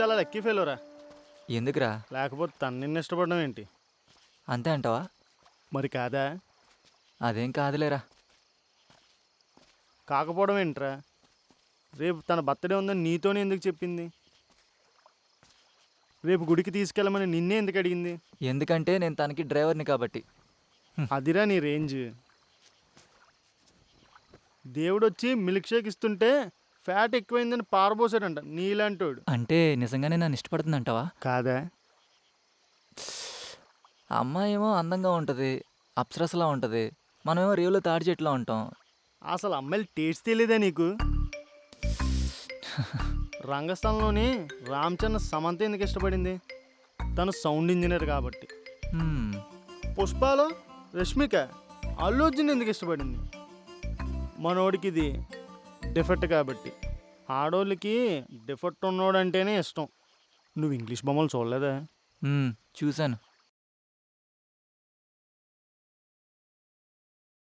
చాలా లక్కీ ఫెయిలోరా. ఎందుకురా? లేకపోతే తను నిన్ను ఇష్టపడడం ఏంటి? అంతే అంటావా? మరి కాదా? అదేం కాదులేరా. కాకపోవడం ఏంట్రా? రేపు తన బర్త్డే ఉందని నీతోనే ఎందుకు చెప్పింది? రేపు గుడికి తీసుకెళ్ళమని నిన్నే ఎందుకు అడిగింది? ఎందుకంటే నేను తనకి డ్రైవర్ని కాబట్టి. అదిరా నీ రేంజ్. దేవుడొచ్చి మిల్క్ షేక్ ఇస్తుంటే ఫ్యాట్ ఎక్కువైందని పారబోసాడంట నీలాంటోడు. అంటే నిజంగానే నన్ను ఇష్టపడుతుందంటావా? కాదా? అమ్మాయి ఏమో అందంగా ఉంటుంది, అప్సరసలా ఉంటుంది, మనమేమో రేవులో తాడి చెట్లా ఉంటాం. అసలు అమ్మాయిలు టేస్ట్ తెలియదా నీకు? రంగస్థలంలోని రామచంద్ర సమంత ఎందుకు ఇష్టపడింది? తను సౌండ్ ఇంజనీర్ కాబట్టి. హ్మ్, పుష్పాలో రష్మిక అల్లు అర్జున్ ఎందుకు ఇష్టపడింది? మనోడికి ఇది డిఫెక్ట్ కాబట్టి. ఆడోళ్ళకి డిఫెక్ట్ ఉన్నోడంటేనే ఇష్టం. నువ్వు ఇంగ్లీష్ బొమ్మలు చూడలేదా? చూశాను.